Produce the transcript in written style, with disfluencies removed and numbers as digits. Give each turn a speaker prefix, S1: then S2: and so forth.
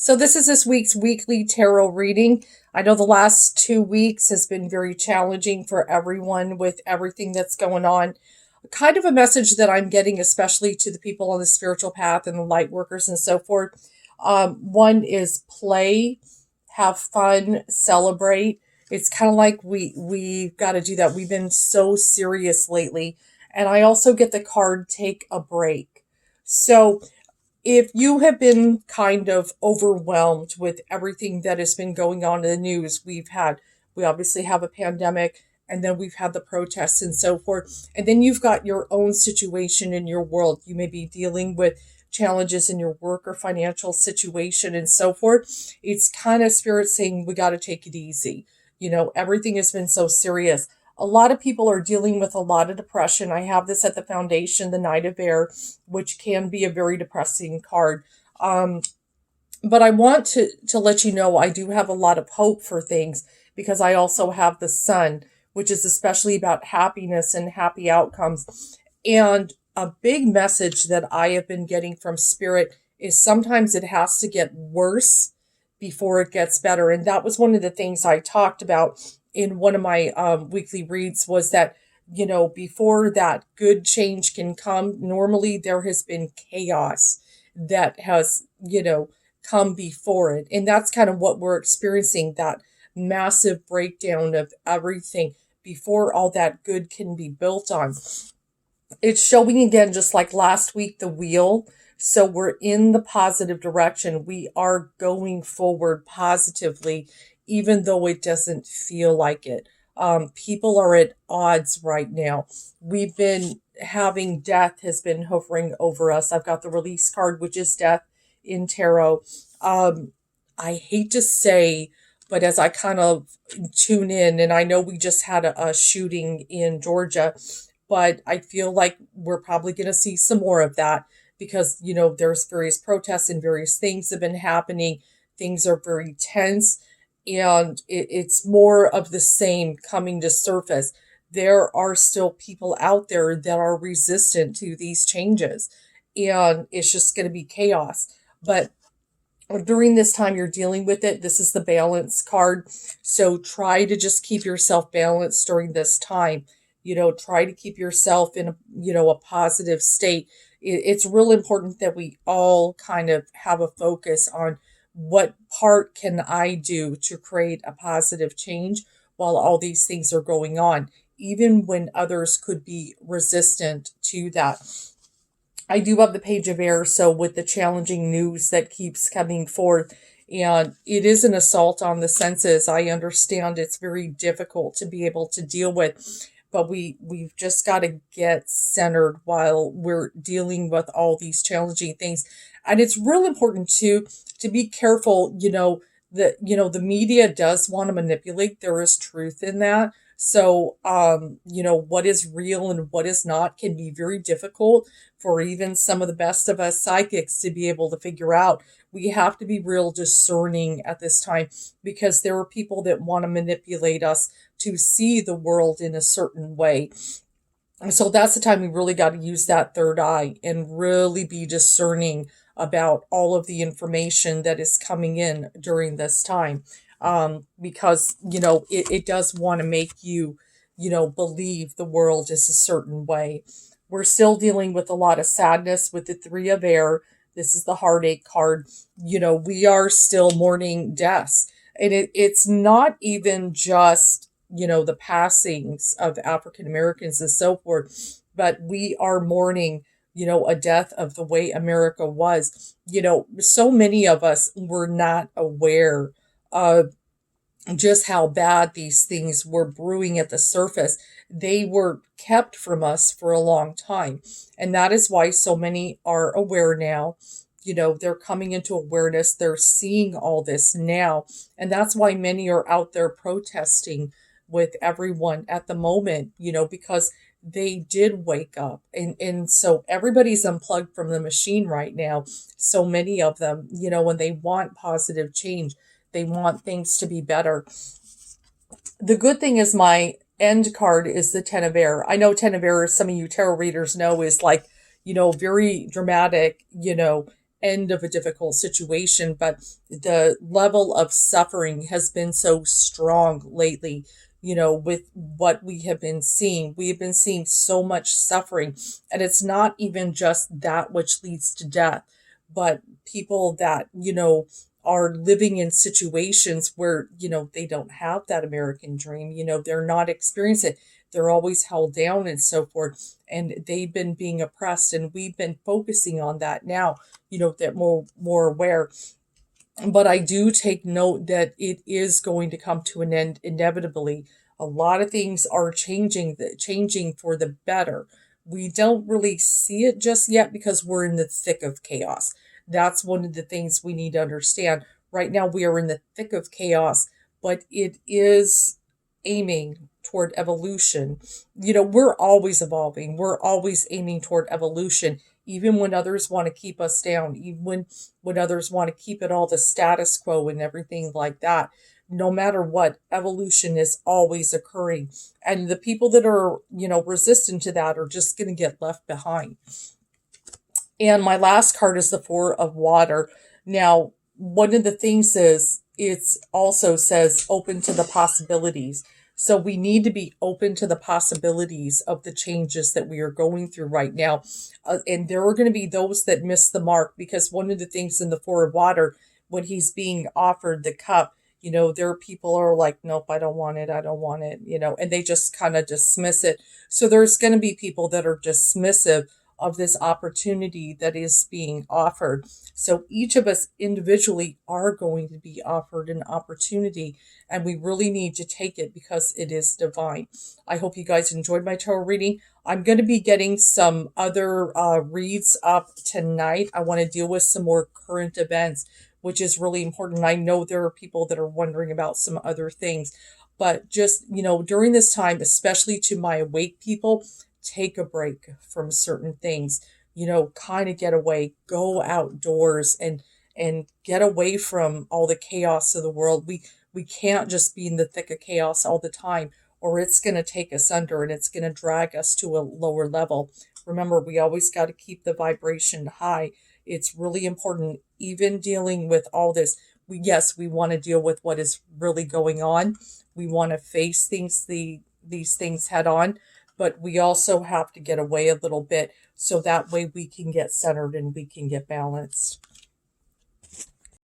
S1: So this is this week's weekly tarot reading. I know the last 2 weeks has been very challenging for everyone with everything that's going on. Kind of a message that I'm getting, especially to the people on the spiritual path and the light workers and so forth. One is play, have fun, celebrate. It's kind of like we've got to do that. We've been so serious lately. And I also get the card take a break. So if you have been kind of overwhelmed with everything that has been going on in the news, we obviously have a pandemic, and then we've had the protests and so forth. And then you've got your own situation in your world. You may be dealing with challenges in your work or financial situation and so forth. It's kind of spirit saying we got to take it easy. Everything has been so serious. A lot of people are dealing with a lot of depression. I have this at the foundation, the Knight of Air, which can be a very depressing card. But I want to let you know I do have a lot of hope for things because I also have the Sun, which is especially about happiness and happy outcomes. And a big message that I have been getting from Spirit is sometimes it has to get worse before it gets better. And that was one of the things I talked about in one of my weekly reads was that, before that good change can come, normally there has been chaos that has, come before it. And that's kind of what we're experiencing, that massive breakdown of everything before all that good can be built on. It's showing again, just like last week, the wheel. So we're in the positive direction. We are going forward positively, even though it doesn't feel like it. People are at odds right now. We've been having death has been hovering over us. I've got the release card, which is death in tarot. I hate to say, but as I kind of tune in, and I know we just had a shooting in Georgia, but I feel like we're probably going to see some more of that because, there's various protests and various things have been happening. Things are very tense, and it's more of the same coming to surface. There are still people out there that are resistant to these changes, and it's just going to be chaos. But during this time you're dealing with it, this is the balance card. So try to just keep yourself balanced during this time. Try to keep yourself in a positive state. It's real important that we all kind of have a focus on what part can I do to create a positive change while all these things are going on, even when others could be resistant to that. I do have the Page of Air, so with the challenging news that keeps coming forth, and it is an assault on the senses. I understand it's very difficult to be able to deal with, but we've just got to get centered while we're dealing with all these challenging things. And it's real important to be careful, the media does want to manipulate. There is truth in that. So, what is real and what is not can be very difficult for even some of the best of us psychics to be able to figure out. We have to be real discerning at this time because there are people that want to manipulate us to see the world in a certain way. And so that's the time we really got to use that third eye and really be discerning about all of the information that is coming in during this time. Because, it does want to make you, believe the world is a certain way. We're still dealing with a lot of sadness with the Three of Air. This is the heartache card. We are still mourning deaths. And it's not even just, the passings of African Americans and so forth, but we are mourning, a death of the way America was. So many of us were not aware of just how bad these things were brewing at the surface. They were kept from us for a long time. And that is why so many are aware now. They're coming into awareness. They're seeing all this now. And that's why many are out there protesting with everyone at the moment, because they did wake up. And so everybody's unplugged from the machine right now. So many of them, when they want positive change, they want things to be better. The good thing is my end card is the Ten of Air. I know Ten of Air, some of you tarot readers know, is like, very dramatic, end of a difficult situation, but the level of suffering has been so strong lately. With what we have been seeing, we have been seeing so much suffering, and it's not even just that which leads to death, but people that, are living in situations where, they don't have that American dream, they're not experiencing it. They're always held down and so forth, and they've been being oppressed, and we've been focusing on that now, that more aware. But I do take note that it is going to come to an end inevitably. A lot of things are changing for the better. We don't really see it just yet because we're in the thick of chaos. That's one of the things we need to understand. Right now, we are in the thick of chaos, but it is aiming toward evolution. We're always evolving. We're always aiming toward evolution, even when others want to keep us down, even when others want to keep it all the status quo and everything like that. No matter what, evolution is always occurring. And the people that are, resistant to that are just going to get left behind. And my last card is the Four of Water. Now, one of the things is it's also says open to the possibilities. So we need to be open to the possibilities of the changes that we are going through right now. And there are going to be those that miss the mark, because one of the things in the Four of Water, when he's being offered the cup, there are people who are like, nope, I don't want it. I don't want it, and they just kind of dismiss it. So there's going to be people that are dismissive of this opportunity that is being offered. So each of us individually are going to be offered an opportunity, and we really need to take it because it is divine. I hope you guys enjoyed my tarot reading. I'm going to be getting some other reads up tonight. I want to deal with some more current events, which is really important. I know there are people that are wondering about some other things, but just, during this time, especially to my awake people, take a break from certain things, kind of get away, go outdoors and get away from all the chaos of the world. We can't just be in the thick of chaos all the time, or it's going to take us under and it's going to drag us to a lower level. Remember, we always got to keep the vibration high. It's really important, even dealing with all this. We want to deal with what is really going on. We want to face these things head on, but we also have to get away a little bit so that way we can get centered and we can get balanced.